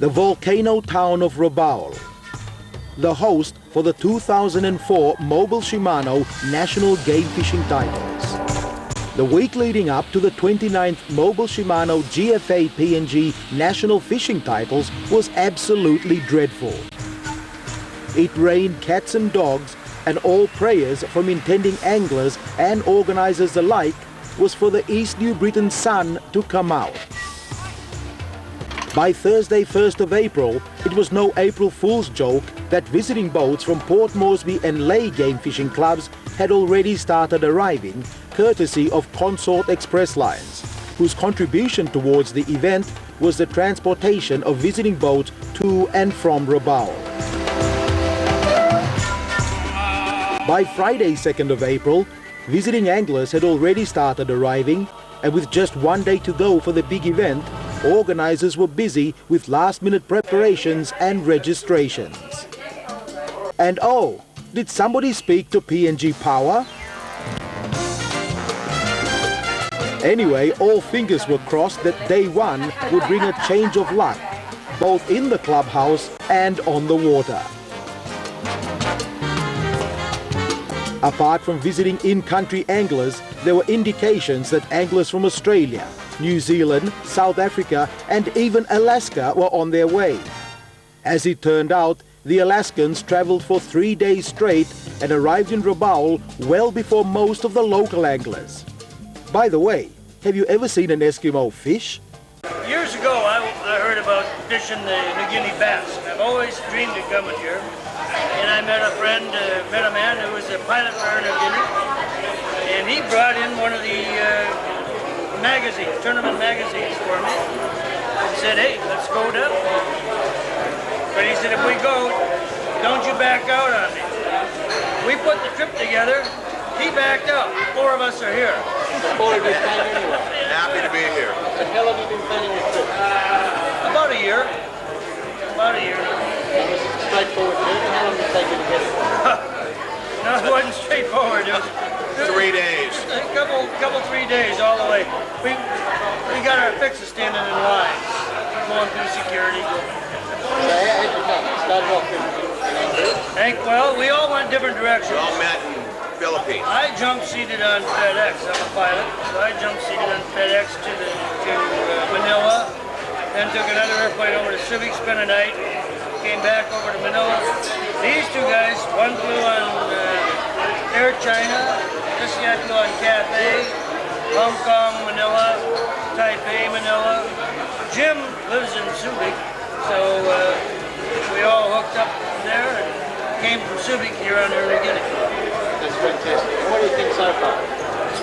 the volcano town of Rabaul, the host for the 2004 Mobile Shimano National Game Fishing Titles. The week leading up to the 29th Mobile Shimano GFA PNG National Fishing Titles was absolutely dreadful. It rained cats and dogs, and all prayers from intending anglers and organisers alike was for the East New Britain sun to come out. By Thursday 1st of April, it was no April Fool's joke that visiting boats from Port Moresby and Leigh game fishing clubs had already started arriving, courtesy of Consort Express Lines, whose contribution towards the event was the transportation of visiting boats to and from Rabaul. By Friday 2nd of April, visiting anglers had already started arriving, and with just one day to go for the big event, organisers were busy with last-minute preparations and registrations. And oh, did somebody speak to PNG Power? Anyway, all fingers were crossed that day one would bring a change of luck, both in the clubhouse and on the water. Apart from visiting in-country anglers, there were indications that anglers from Australia, New Zealand, South Africa and even Alaska were on their way. As it turned out, the Alaskans travelled for 3 days straight and arrived in Rabaul well before most of the local anglers. By the way, have you ever seen an Eskimo fish? Years ago I heard about fishing the New Guinea bass. I've always dreamed of coming here. And I met a man who was a pilot for New Guinea. And he brought in one of the tournament magazines for me. He said, hey, let's go down. But he said, if we go, don't you back out on me. We put the trip together, he backed out. 4 of us are here. Happy to be here. How long have you been planning this trip? About a year. About a year. It was a straightforward journey. How long did it take you to get it? No, it wasn't straightforward. It was 3 days. A couple 3 days all the way. We got our fixes standing in lines, going through security. So how did you come? Started off in England? Well, we all went different directions. We all met in Philippines. I jump seated on FedEx. I'm a pilot, so I jump seated on FedEx to Manila, then took another airplane over to Subic, spent a night, came back over to Manila. These 2 guys, one flew on Air China, this guy flew on Cathay, Hong Kong, Manila, Taipei, Manila. Jim lives in Subic, so we all hooked up there and came from Subic here on New Guinea. That's fantastic. What do you think so far?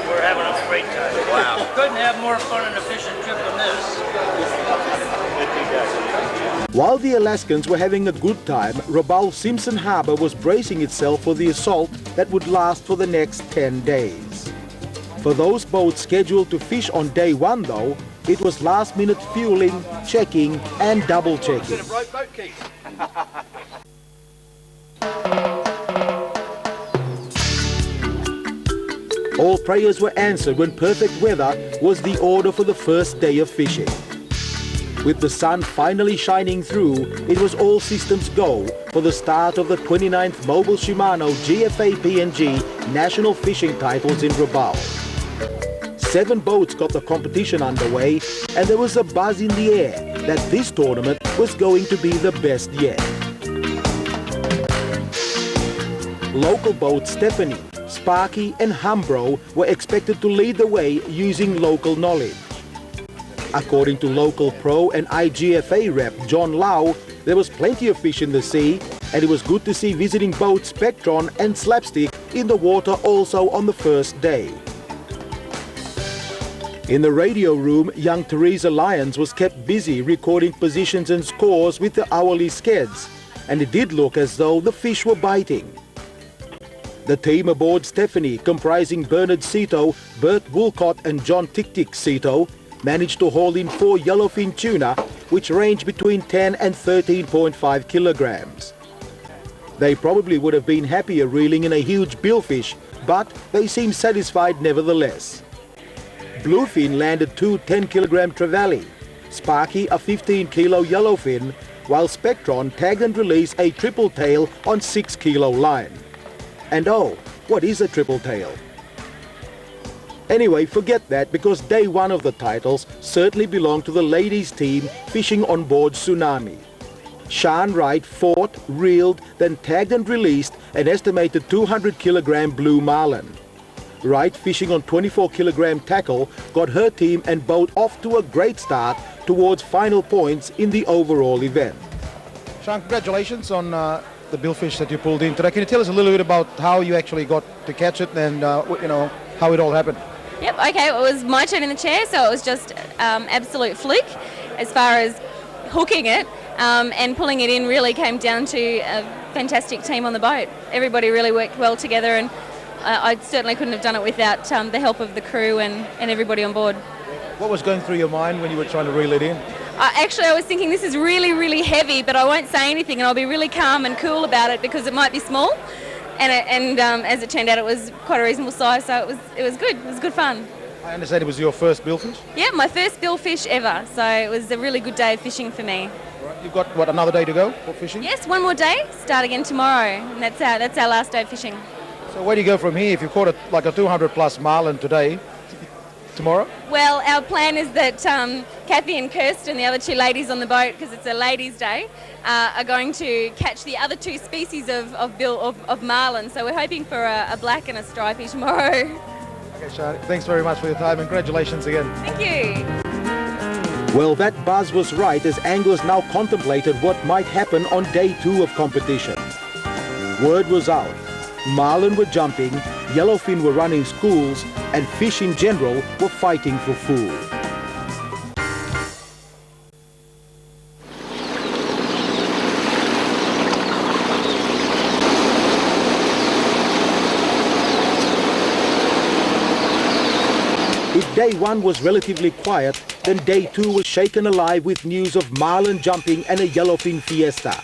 We're having a great time. Wow. Couldn't have more fun in a fishing trip than this. While the Alaskans were having a good time, Rabaul Simpson Harbour was bracing itself for the assault that would last for the next 10 days. For those boats scheduled to fish on day 1 though, it was last-minute fueling, checking and double-checking. All prayers were answered when perfect weather was the order for the first day of fishing. With the sun finally shining through, it was all systems go for the start of the 29th Mobile Shimano GFA PNG National Fishing Titles in Rabaul. 7 boats got the competition underway, and there was a buzz in the air that this tournament was going to be the best yet. Local boats Stephanie, Sparky and Humbro were expected to lead the way using local knowledge. According to local pro and IGFA rep John Lau, there was plenty of fish in the sea, and it was good to see visiting boats Spectron and Slapstick in the water also on the first day. In the radio room, young Teresa Lyons was kept busy recording positions and scores with the hourly skeds, and it did look as though the fish were biting. The team aboard Stephanie, comprising Bernard Cito, Bert Woolcott and John Tik-Tik Cito, managed to haul in 4 yellowfin tuna, which range between 10 and 13.5 kilograms. They probably would have been happier reeling in a huge billfish, but they seemed satisfied nevertheless. Bluefin landed 2 10-kilogram trevally, Sparky a 15-kilo yellowfin, while Spectron tagged and released a triple tail on 6 kilo line. And oh, what is a triple tail? Anyway, forget that, because day one of the titles certainly belonged to the ladies' team fishing on board Tsunami. Sian Wright fought, reeled, then tagged and released an estimated 200 kilogram blue marlin. Wright, fishing on 24 kilogram tackle, got her team and boat off to a great start towards final points in the overall event. Sian, congratulations on the billfish that you pulled in today. Can you tell us a little bit about how you actually got to catch it and how it all happened? Yep, okay, it was my turn in the chair, so it was just absolute fluke as far as hooking it, and pulling it in really came down to a fantastic team on the boat. Everybody really worked well together, and I certainly couldn't have done it without the help of the crew and everybody on board. What was going through your mind when you were trying to reel it in? Actually, I was thinking this is really, really heavy, but I won't say anything and I'll be really calm and cool about it because it might be small. And as it turned out, it was quite a reasonable size, so it was good. It was good fun. I understand it was your first billfish? Yeah, my first billfish ever, so it was a really good day of fishing for me. Right. You've got, what, another day to go for fishing? Yes, one more day, start again tomorrow, and that's our last day of fishing. So where do you go from here? If you caught like a 200 plus marlin today, tomorrow? Well, our plan is that Kathy and Kirsten, the other two ladies on the boat, because it's a ladies' day, are going to catch the other two species of marlin. So we're hoping for a black and a stripy tomorrow. Okay, Sian, thanks very much for your time and congratulations again. Thank you. Well, that buzz was right as anglers now contemplated what might happen on day two of competition. Word was out. Marlin were jumping, yellowfin were running schools, and fish in general were fighting for food. If day one was relatively quiet, then day two was shaken alive with news of marlin jumping and a yellowfin fiesta.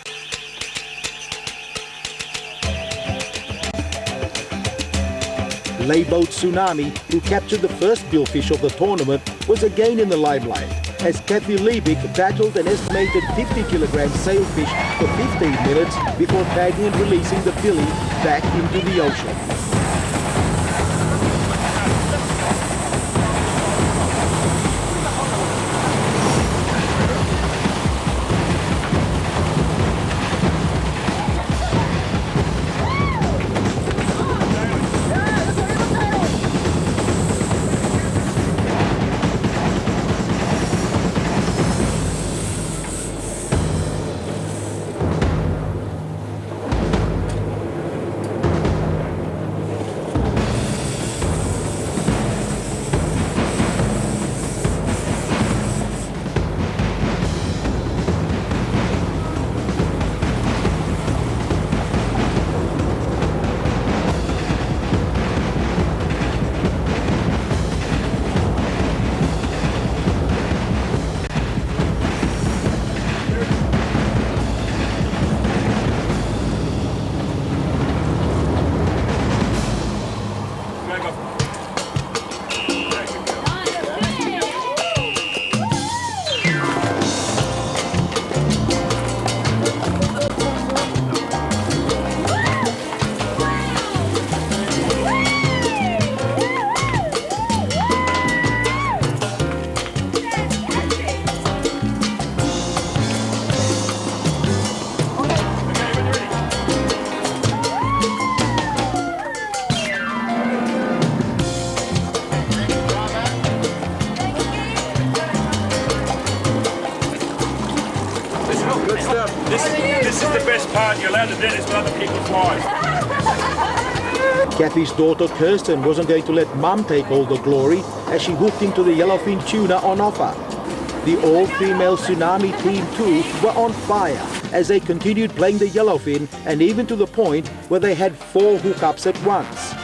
Layboat Tsunami, who captured the first billfish of the tournament, was again in the limelight, as Kathy Liebig battled an estimated 50 kilogram sailfish for 15 minutes before tagging and releasing the billy back into the ocean. This is the best part. You're allowed to do this with other people's wives. Kathy's daughter Kirsten wasn't going to let Mum take all the glory as she hooked into the yellowfin tuna on offer. The all-female Tsunami Team 2 were on fire as they continued playing the yellowfin, and even to the point where they had 4 hookups at once.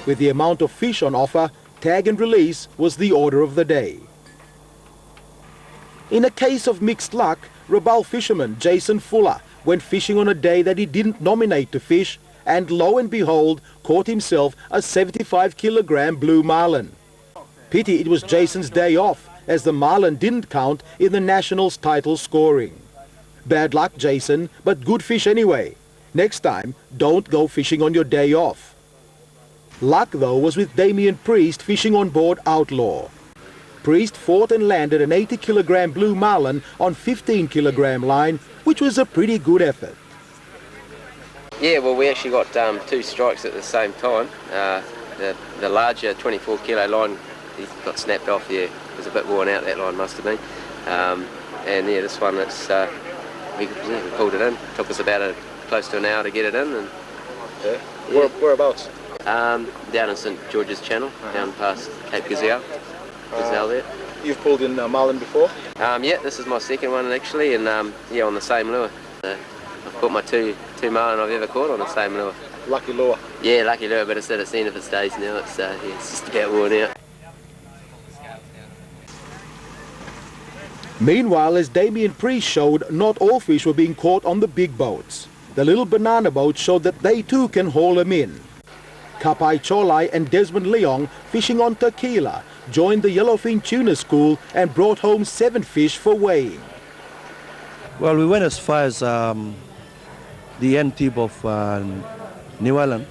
With the amount of fish on offer, tag and release was the order of the day. In a case of mixed luck, Rabaul fisherman Jason Fuller went fishing on a day that he didn't nominate to fish, and lo and behold, caught himself a 75 kilogram blue marlin. Pity it was Jason's day off, as the marlin didn't count in the Nationals title scoring. Bad luck, Jason, but good fish anyway. Next time, don't go fishing on your day off. Luck, though, was with Damien Priest fishing on board Outlaw. Priest fought and landed an 80-kilogram blue marlin on 15-kilogram line, which was a pretty good effort. Yeah, well, we actually got 2 strikes at the same time. The larger 24-kilo line, he got snapped off. Yeah, it was a bit worn out, that line must have been. And yeah, this one, we pulled it in. Took us about close to an hour to get it in. And Yeah. Whereabouts? down in St George's Channel, down past Cape Gazelle. There. You've pulled in marlin before? Yeah, this is my second one actually, and yeah, on the same lure. I've caught my two marlin I've ever caught on the same lure. Lucky lure. Yeah, lucky lure, but it's at its end of its days now. It's yeah, it's just about worn out. Meanwhile, as Damien Priest showed, not all fish were being caught on the big boats. The little banana boat showed that they too can haul them in. Kapai Cholai and Desmond Leong, fishing on Tequila, joined the yellowfin tuna school and brought home 7 fish for weighing. Well, we went as far as the end tip of New Ireland.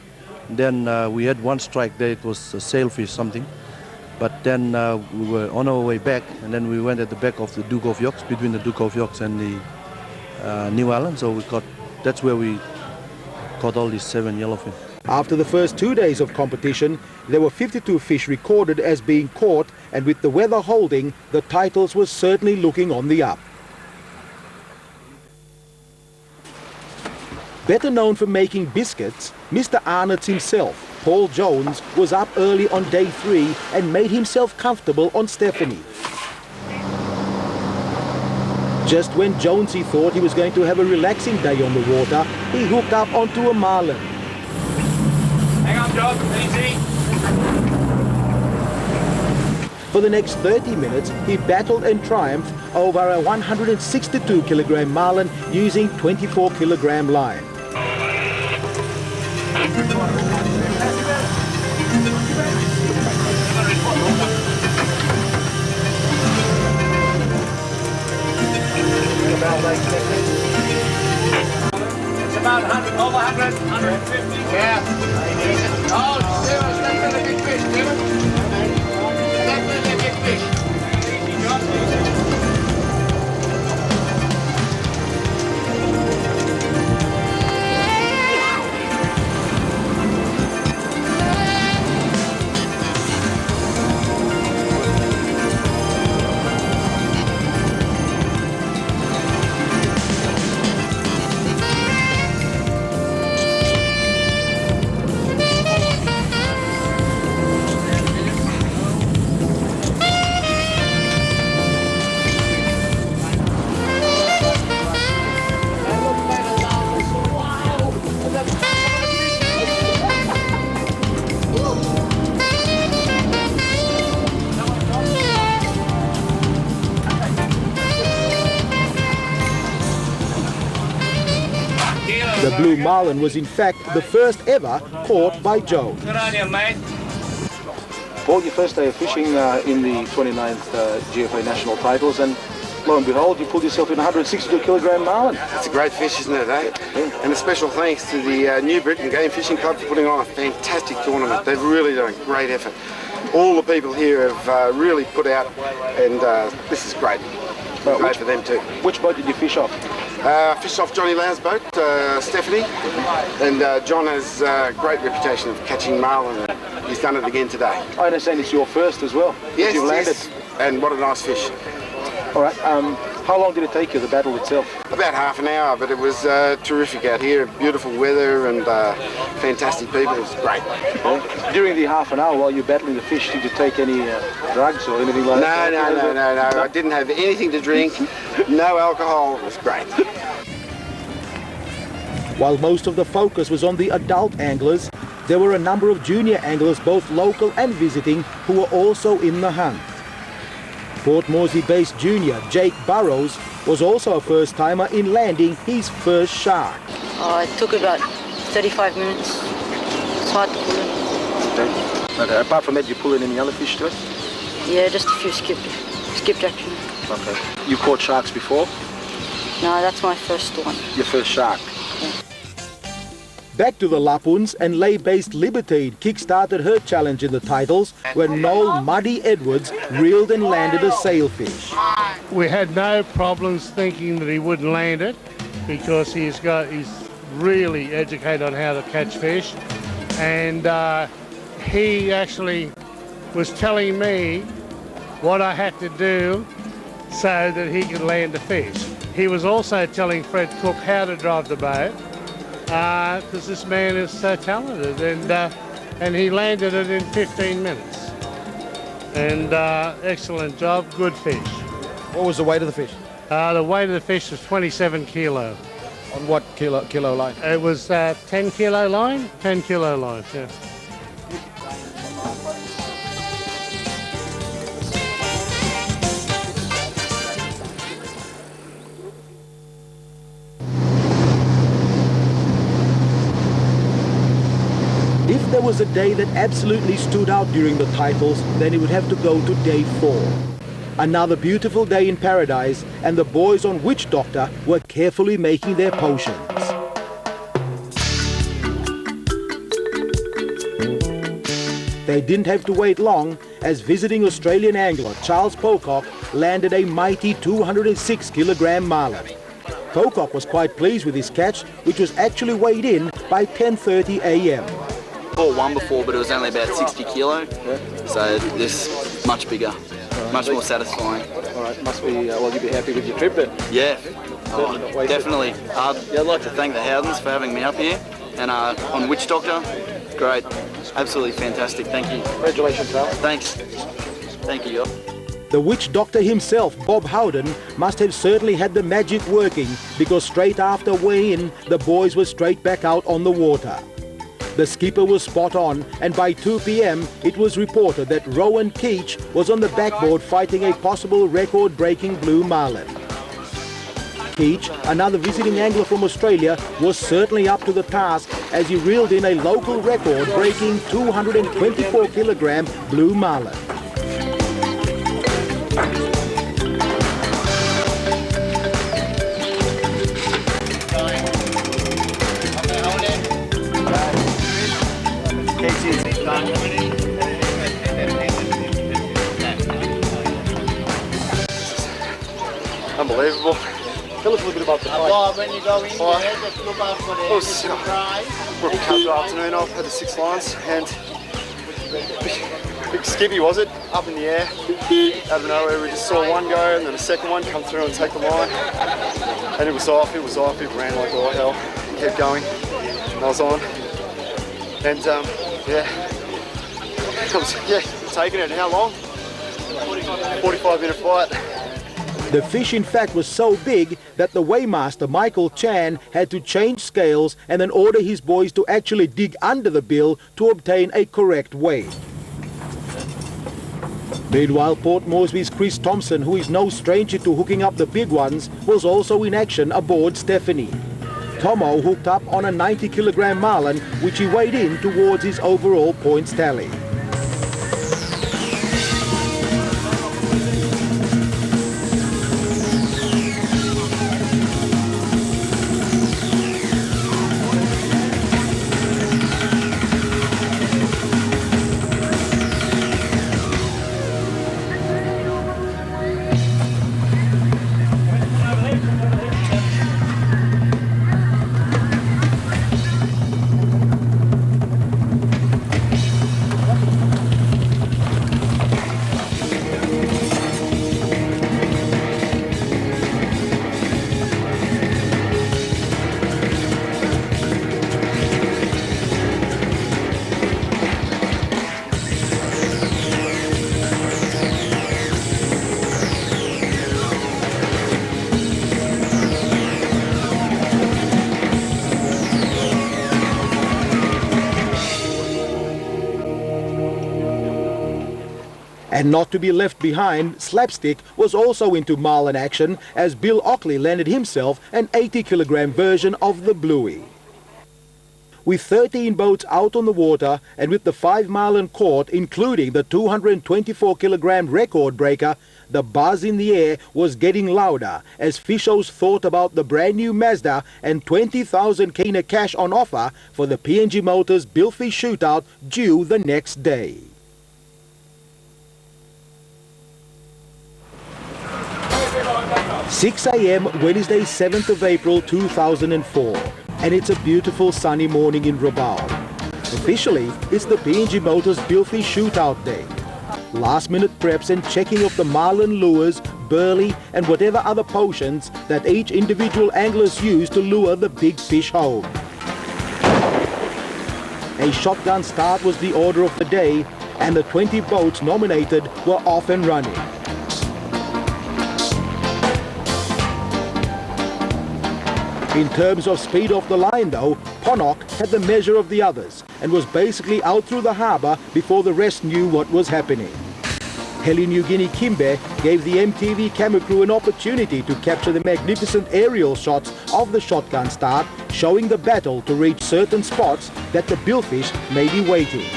Then we had 1 strike there, it was a sailfish something. But then we were on our way back, and then we went at the back of the Duke of Yorks, between the Duke of Yorks and the New Ireland. So that's where we caught all these 7 yellowfin. After the first 2 days of competition, there were 52 fish recorded as being caught, and with the weather holding, the titles were certainly looking on the up. Better known for making biscuits, Mr. Arnott's himself, Paul Jones, was up early on day 3 and made himself comfortable on Stephanie. Just when Jonesy thought he was going to have a relaxing day on the water, he hooked up onto a marlin. Hang on, dog. Easy. For the next 30 minutes, he battled and triumphed over a 162-kilogram marlin using 24-kilogram line. It's about 100, over 100, 150. Yeah. Oh, Stephen, that's a big fish, Stephen. That's a big fish. Easy, John, easy. The blue marlin was in fact the first ever caught by Jones. Good on you, mate. Paul, your first day of fishing in the 29th GFA national titles, and lo and behold, you pulled yourself in a 162-kilogram marlin. It's a great fish, isn't it, eh? Yeah. And a special thanks to the New Britain Game Fishing Club for putting on a fantastic tournament. They've really done a great effort. All the people here have really put out, and this is great. Great for them too. Which boat did you fish off? Fished off Johnny Lau's boat, Stephanie, and John has a great reputation of catching marlin, and he's done it again today. I understand it's your first as well. Yes, you've landed. yes, and what a nice fish. All right, how long did it take you, the battle itself? About half an hour, but it was terrific out here. Beautiful weather and fantastic people. It was great. Yeah. During the half an hour while you're battling the fish, did you take any drugs or anything like that? No. I didn't have anything to drink. No alcohol. It was great. While most of the focus was on the adult anglers, there were a number of junior anglers, both local and visiting, who were also in the hunt. Port Moresby-based junior Jake Burrows was also a first-timer in landing his first shark. It took about 35 minutes. It's hard to pull in. Okay. Apart from that, you pull in any other fish to it? Yeah, just a few skipjack. Okay. You caught sharks before? No, that's my first one. Your first shark. Back to the Lapuns, and lay-based Libertine kick-started her challenge in the titles when Noel Muddy Edwards reeled and landed a sailfish. We had no problems thinking that he wouldn't land it because he's really educated on how to catch fish, and he actually was telling me what I had to do so that he could land the fish. He was also telling Fred Cook how to drive the boat, because this man is so talented, and he landed it in 15 minutes. And excellent job, good fish. What was the weight of the fish? The weight of the fish was 27 kilo. On what kilo line? It was 10 kilo line? 10 kilo line, yeah. If there was a day that absolutely stood out during the titles, then it would have to go to day 4. Another beautiful day in paradise, and the boys on Witch Doctor were carefully making their potions. They didn't have to wait long, as visiting Australian angler Charles Pocock landed a mighty 206 kilogram marlin. Pocock was quite pleased with his catch, which was actually weighed in by 10:30 a.m. Caught one before, but it was only about 60 kilo, so this much bigger, much more satisfying. All right, must be, well, you'd be happy with your trip then? Yeah, definitely. I'd like to thank the Howdens for having me up here, and on Witch Doctor, great, absolutely fantastic, thank you. Congratulations, Val. Thanks. Thank you. The Witch Doctor himself, Bob Howden, must have certainly had the magic working, because straight after weigh-in, the boys were straight back out on the water. The skipper was spot on, and by 2 p.m. it was reported that Rowan Keach was on the backboard fighting a possible record-breaking blue marlin. Keach, another visiting angler from Australia, was certainly up to the task as he reeled in a local record-breaking 224 kilogram blue marlin. Unbelievable. Tell us a little bit about the fight. When you go in there, just look out for the surprise. Broke a couple afternoon off, had the 6 lines, and big skippy was it, up in the air. Out of nowhere we just saw one go and then a second one come through and take the line. And it was off, it ran like all hell. It kept going, and I was on. And yeah, I was taking it. How long? 45-minute flight. The fish in fact was so big that the weighmaster Michael Chan had to change scales and then order his boys to actually dig under the bill to obtain a correct weight. Meanwhile, Port Moresby's Chris Thompson, who is no stranger to hooking up the big ones, was also in action aboard Stephanie. Tomo hooked up on a 90 kilogram marlin, which he weighed in towards his overall points tally. And not to be left behind, Slapstick was also into marlin action as Bill Ockley landed himself an 80 kilogram version of the Bluey. With 13 boats out on the water and with the 5-mile caught, including the 224-kilogram record breaker, the buzz in the air was getting louder as fishers thought about the brand new Mazda and 20,000 kina cash on offer for the PNG Motors Billfish Shootout due the next day. "6 a.m. Wednesday 7th of April 2004, and it's a beautiful sunny morning in Rabaul. Officially, it's the PNG Motors Billfish Shootout Day. Last-minute preps and checking of the marlin lures, burley and whatever other potions that each individual anglers use to lure the big fish home. A shotgun start was the order of the day, and the 20 boats nominated were off and running. In terms of speed off the line though, Ponok had the measure of the others and was basically out through the harbour before the rest knew what was happening. Heli New Guinea Kimbe gave the MTV camera crew an opportunity to capture the magnificent aerial shots of the shotgun start, showing the battle to reach certain spots that the billfish may be waiting.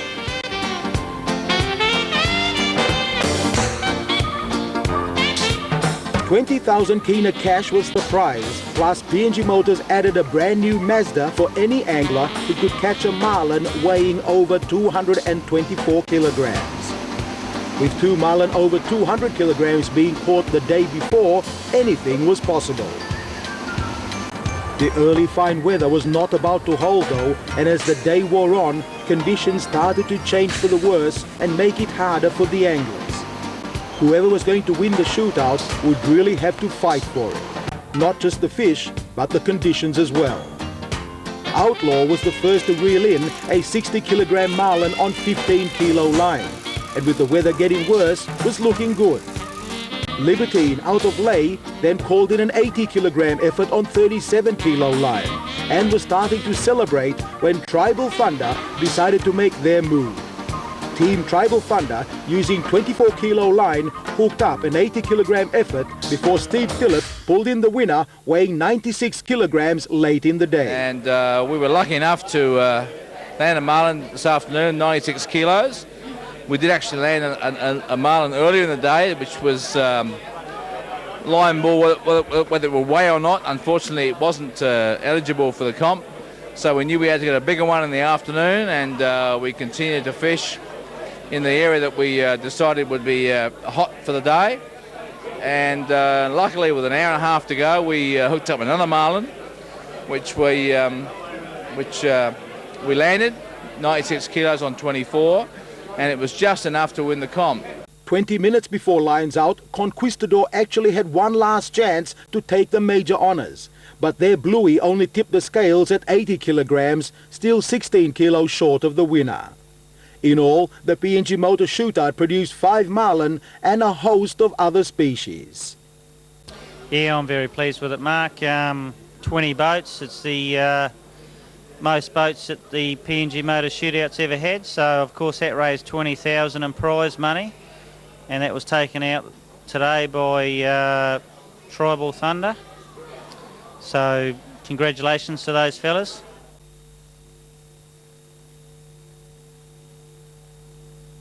$20,000 kina cash was the prize, plus PNG Motors added a brand new Mazda for any angler who could catch a marlin weighing over 224 kilograms. With 2 marlin over 200 kilograms being caught the day before, anything was possible. The early fine weather was not about to hold though, and as the day wore on, conditions started to change for the worse and make it harder for the anglers. Whoever was going to win the shootout would really have to fight for it. Not just the fish, but the conditions as well. Outlaw was the first to reel in a 60-kilogram marlin on 15-kilo line, and with the weather getting worse, was looking good. Libertine out of Ley then called in an 80-kilogram effort on 37-kilo line, and was starting to celebrate when Tribal Thunder decided to make their move. Team Tribal Thunder, using 24-kilo line, hooked up an 80-kilogram effort before Steve Phillip pulled in the winner, weighing 96 kilograms late in the day. And we were lucky enough to land a marlin this afternoon, 96 kilos. We did actually land a marlin earlier in the day, which was line ball, whether it will weigh or not. Unfortunately, it wasn't eligible for the comp. So we knew we had to get a bigger one in the afternoon, and we continued to fish in the area that we decided would be hot for the day. And luckily, with an hour and a half to go, we hooked up another marlin, which we landed, 96 kilos on 24, and it was just enough to win the comp. 20 minutes before lines out, Conquistador actually had one last chance to take the major honours. But their bluey only tipped the scales at 80 kilograms, still 16 kilos short of the winner. In all, the PNG Motor Shootout produced 5 marlin and a host of other species. Yeah, I'm very pleased with it, Mark. 20 boats. It's the most boats that the PNG Motor Shootouts ever had. So, of course, that raised $20,000 in prize money. And that was taken out today by Tribal Thunder. So, congratulations to those fellas.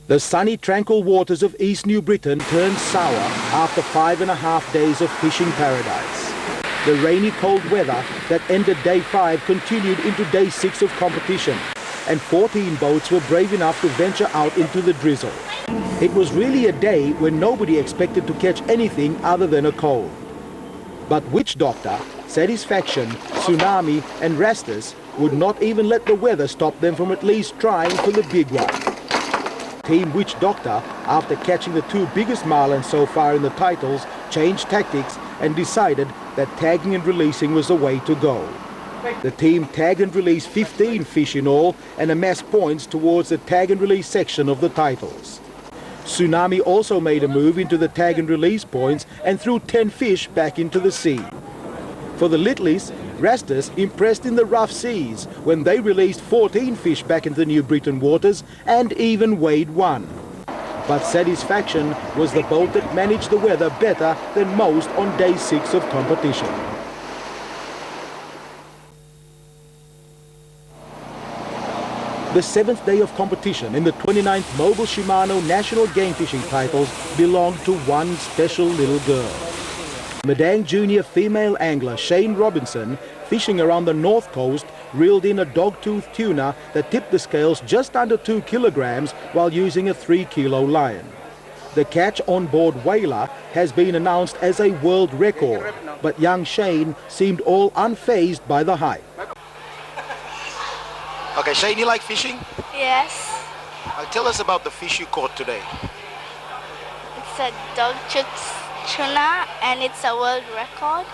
The sunny, tranquil waters of East New Britain turned sour after 5.5 days of fishing paradise. The rainy, cold weather that ended day 5 continued into day 6 of competition, and 14 boats were brave enough to venture out into the drizzle. It was really a day when nobody expected to catch anything other than a cold. But Witch Doctor, Satisfaction, Tsunami and Rastus would not even let the weather stop them from at least trying for the big one. Team Witch Doctor, after catching the 2 biggest marlins so far in the titles, changed tactics and decided that tagging and releasing was the way to go. The team tagged and released 15 fish in all and amassed points towards the tag and release section of the titles. Tsunami also made a move into the tag and release points and threw 10 fish back into the sea. For the Littlies, Rastus impressed in the rough seas when they released 14 fish back into the New Britain waters and even weighed 1. But Satisfaction was the boat that managed the weather better than most on day 6 of competition. The 7th day of competition in the 29th Mobile Shimano National Game Fishing titles belonged to one special little girl. Madang Junior female angler Shane Robinson, fishing around the north coast, reeled in a dog-tooth tuna that tipped the scales just under 2 kilograms while using a 3-kilo line. The catch on board Whaler has been announced as a world record, but young Shane seemed all unfazed by the hype. Okay, Shane, you like fishing? Yes. Tell us about the fish you caught today. It's a dog-tooth tuna and it's a world record.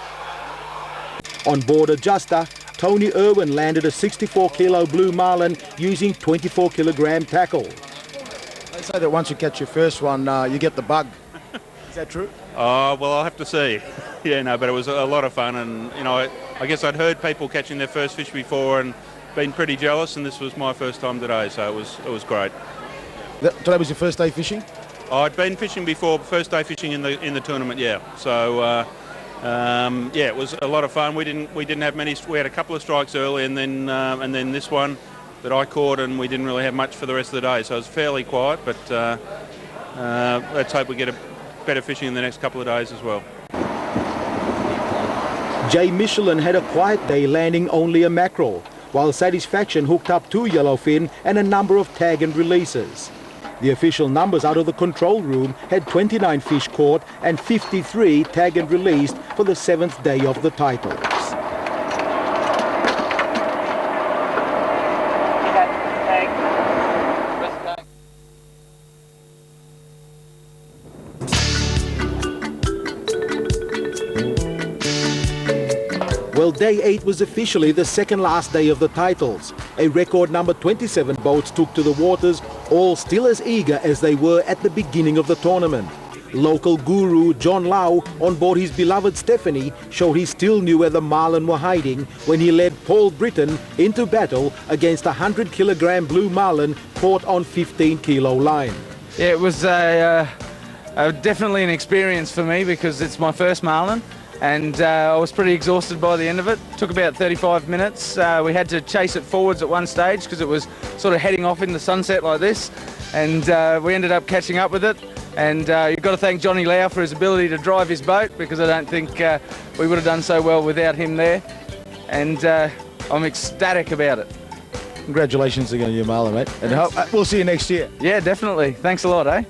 On board Adjuster, Tony Irwin landed a 64-kilo blue marlin using 24-kilogram tackle. They say that once you catch your first one, you get the bug. Is that true? Oh, well, I'll have to see. Yeah, no, but it was a lot of fun, and you know, I guess I'd heard people catching their first fish before and been pretty jealous, and this was my first time today, so it was great. Today was your first day fishing? I'd been fishing before, first day fishing in the tournament, yeah. So yeah, it was a lot of fun. We didn't have many. We had a couple of strikes early, and then this one that I caught, and we didn't really have much for the rest of the day. So it was fairly quiet, but let's hope we get a better fishing in the next couple of days as well. Jay Michelin had a quiet day, landing only a mackerel, while Satisfaction hooked up 2 yellowfin and a number of tag and releases. The official numbers out of the control room had 29 fish caught and 53 tag and released for the 7th day of the titles. Well, day 8 was officially the second last day of the titles. A record number 27 boats took to the waters, all still as eager as they were at the beginning of the tournament. Local guru John Lau, on board his beloved Stephanie, showed he still knew where the marlin were hiding when he led Paul Britton into battle against a 100-kilogram blue marlin caught on 15-kilo line. Yeah, it was definitely an experience for me because it's my first marlin. And I was pretty exhausted by the end of it. Took about 35 minutes. We had to chase it forwards at one stage because it was sort of heading off in the sunset like this. And we ended up catching up with it. And you've got to thank Johnny Lau for his ability to drive his boat because I don't think we would have done so well without him there. And I'm ecstatic about it. Congratulations again on your marlin, mate. And we'll see you next year. Yeah, definitely. Thanks a lot, eh?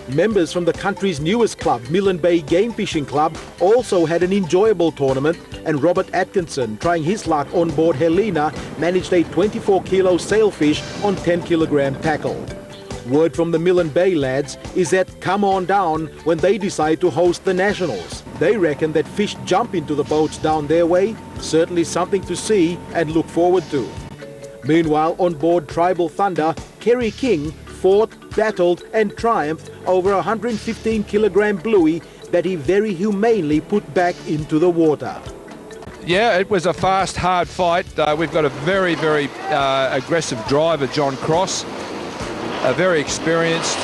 Members from the country's newest club, Millen Bay Game Fishing Club, also had an enjoyable tournament, and Robert Atkinson, trying his luck on board Helena, managed a 24-kilo sailfish on 10-kilogram tackle. Word from the Millen Bay lads is that come on down when they decide to host the Nationals. They reckon that fish jump into the boats down their way, certainly something to see and look forward to. Meanwhile, on board Tribal Thunder, Kerry King fought, battled and triumphed over a 115-kilogram bluey that he very humanely put back into the water. Yeah, it was a fast, hard fight. We've got a very, very aggressive driver, John Cross, very experienced.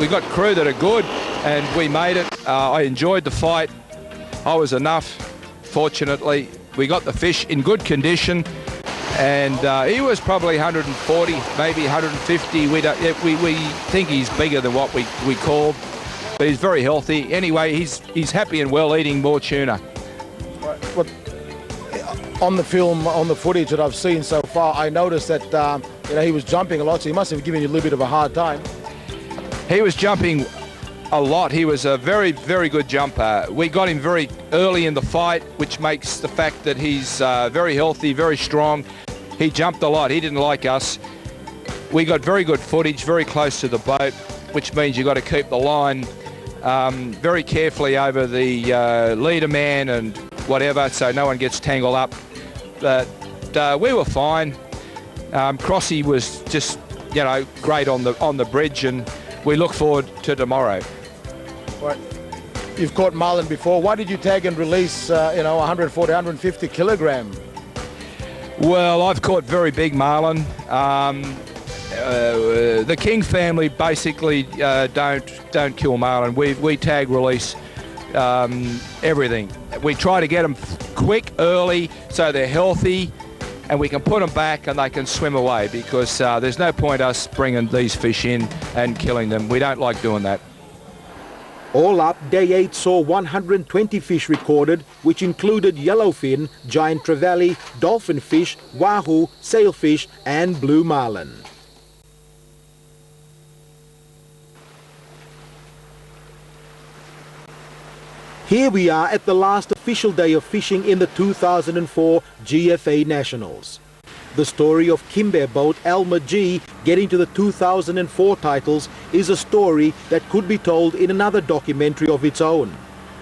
We got crew that are good, and we made it. I enjoyed the fight. I was enough, fortunately. We got the fish in good condition. And he was probably 140, maybe 150. We think he's bigger than what we called, but he's very healthy. Anyway, he's happy and well eating more tuna. Well, on the film, on the footage that I've seen so far, I noticed that he was jumping a lot, so he must have given you a little bit of a hard time. He was jumping a lot. He was a very, very good jumper. We got him very early in the fight, which makes the fact that he's very healthy, very strong. He jumped a lot. He didn't like us. We got very good footage, very close to the boat, which means you've got to keep the line very carefully over the leader man and whatever, so no one gets tangled up. But we were fine. Crossy was just, great on the bridge, and we look forward to tomorrow. Right. You've caught marlin before. Why did you tag and release, 140, 150 kilogram? Well, I've caught very big marlin. The King family basically don't kill marlin. We tag release everything. We try to get them quick, early, so they're healthy, and we can put them back and they can swim away, because there's no point us bringing these fish in and killing them. We don't like doing that. All up, Day 8 saw 120 fish recorded, which included yellowfin, giant trevally, dolphin fish, wahoo, sailfish and blue marlin. Here we are at the last official day of fishing in the 2004 GFA Nationals. The story of Kimber boat Alma G getting to the 2004 titles is a story that could be told in another documentary of its own.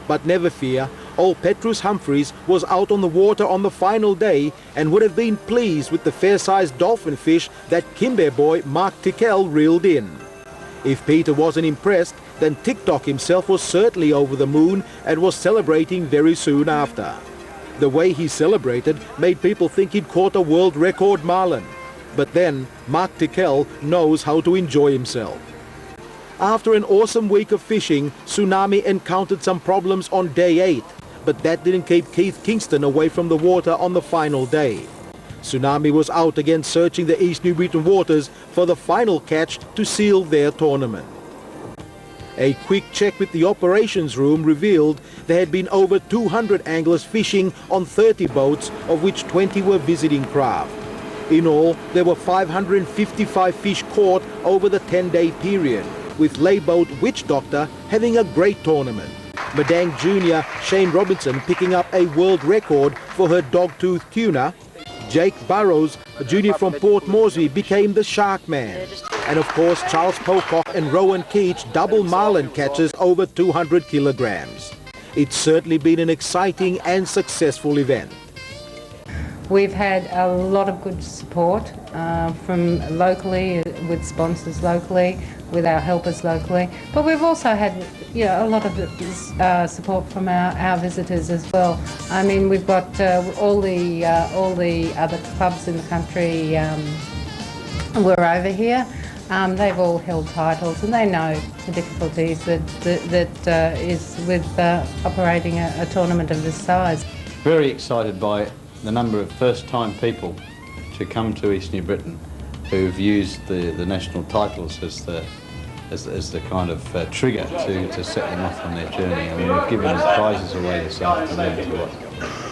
But never fear, old Petrus Humphreys was out on the water on the final day and would have been pleased with the fair-sized dolphin fish that Kimber boy Mark Tickell reeled in. If Peter wasn't impressed, then TikTok himself was certainly over the moon and was celebrating very soon after. The way he celebrated made people think he'd caught a world record marlin. But then, Mark Tickell knows how to enjoy himself. After an awesome week of fishing, Tsunami encountered some problems on Day 8, but that didn't keep Keith Kingston away from the water on the final day. Tsunami was out again searching the East New Britain waters for the final catch to seal their tournament. A quick check with the operations room revealed there had been over 200 anglers fishing on 30 boats, of which 20 were visiting craft. In all, there were 555 fish caught over the 10-day period, with layboat Witch Doctor having a great tournament. Madang Jr. Shane Robinson picking up a world record for her dogtooth tuna. Jake Burrows, a junior from Port Moresby, became the Shark Man. And of course, Charles Pocock and Rowan Keach double marlin catches over 200 kilograms. It's certainly been an exciting and successful event. We've had a lot of good support from locally, with sponsors locally, with our helpers locally, but we've also had a lot of support from our visitors as well. I mean, we've got all the other clubs in the country were over here. They've all held titles and they know the difficulties that is with operating a tournament of this size. Very excited by the number of first-time people to come to East New Britain who've used the national titles as the kind of trigger to set them off on their journey. I mean, we've given prizes away this afternoon to what,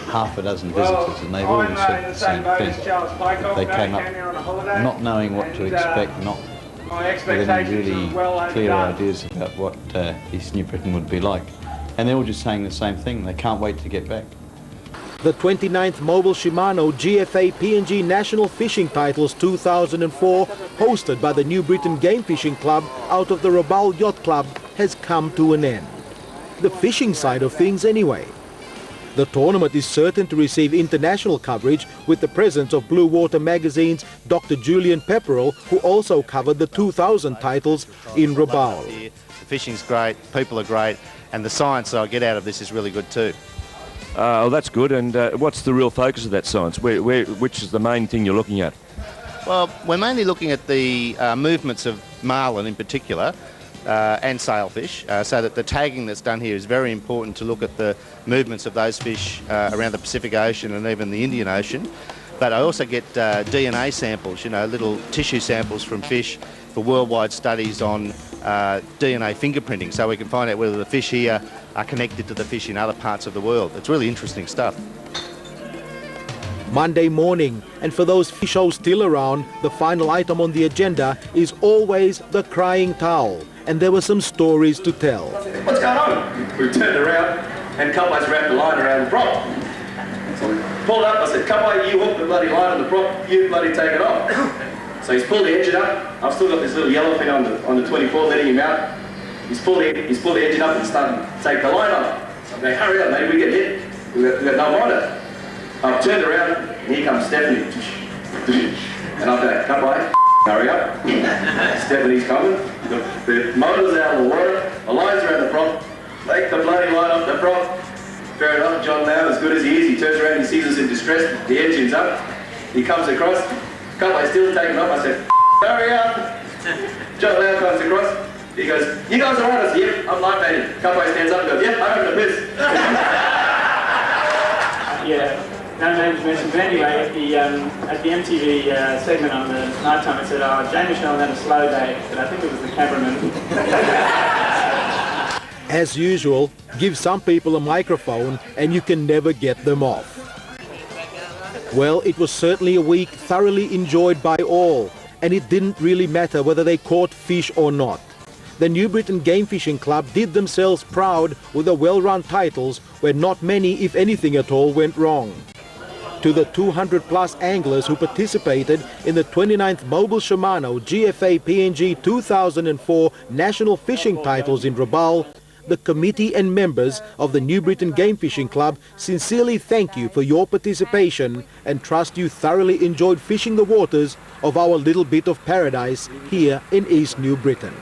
half a dozen visitors, and they've all said the same thing. They came up not knowing what to expect, not with any really clear ideas about what East New Britain would be like. And they're all just saying the same thing. They can't wait to get back. The 29th Mobile Shimano GFA PNG National Fishing Titles 2004, hosted by the New Britain Game Fishing Club out of the Rabaul Yacht Club, has come to an end. The fishing side of things anyway. The tournament is certain to receive international coverage with the presence of Blue Water Magazine's Dr. Julian Pepperell, who also covered the 2000 titles in Rabaul. The fishing's great, people are great, and the science that I get out of this is really good too. Oh, that's good. And what's the real focus of that science? Which is the main thing you're looking at? Well, we're mainly looking at the movements of marlin in particular, and sailfish, so that the tagging that's done here is very important to look at the movements of those fish around the Pacific Ocean and even the Indian Ocean. But I also get DNA samples, little tissue samples from fish for worldwide studies on DNA fingerprinting, so we can find out whether the fish here are connected to the fish in other parts of the world. It's really interesting stuff. Monday morning, and for those fishers still around, the final item on the agenda is always the crying towel, and there were some stories to tell. What's going on? We turned around and Cupway's wrapped the line around the prop. So we pulled up, I said, Cupway, you hook the bloody line on the prop, you bloody take it off. So he's pulled the engine up. I've still got this little yellowfin on the 24 letting him out. He's pulled the engine up and started to take the line off. So I'm going, hurry up, mate, we get hit. We've got no monitor. I've turned around and here comes Stephanie. And I'm going, Cupway, hurry up. Stephanie's coming. The motor's out of the water. The line's around the prop. Take the bloody line off the prop. Fair enough, John Lau, as good as he is, he turns around and he sees us in distress. The engine's up. He comes across. Cupway's still taking off. I said, hurry up. John Lau comes across. He goes, you guys are on us? Yep, I'm live baiting. Cupway stands up and goes, yep, I'm having a piss. Yeah. no names mentioned, but anyway, at the MTV segment on the night time, it said, oh, Jay Michelle had a slow day, but I think it was the cameraman. As usual, give some people a microphone and you can never get them off. Well, it was certainly a week thoroughly enjoyed by all, and it didn't really matter whether they caught fish or not. The New Britain Game Fishing Club did themselves proud with the well-run titles where not many, if anything at all, went wrong. To the 200-plus anglers who participated in the 29th Mobile Shimano GFA PNG 2004 National Fishing Titles in Rabaul, the committee and members of the New Britain Game Fishing Club sincerely thank you for your participation and trust you thoroughly enjoyed fishing the waters of our little bit of paradise here in East New Britain.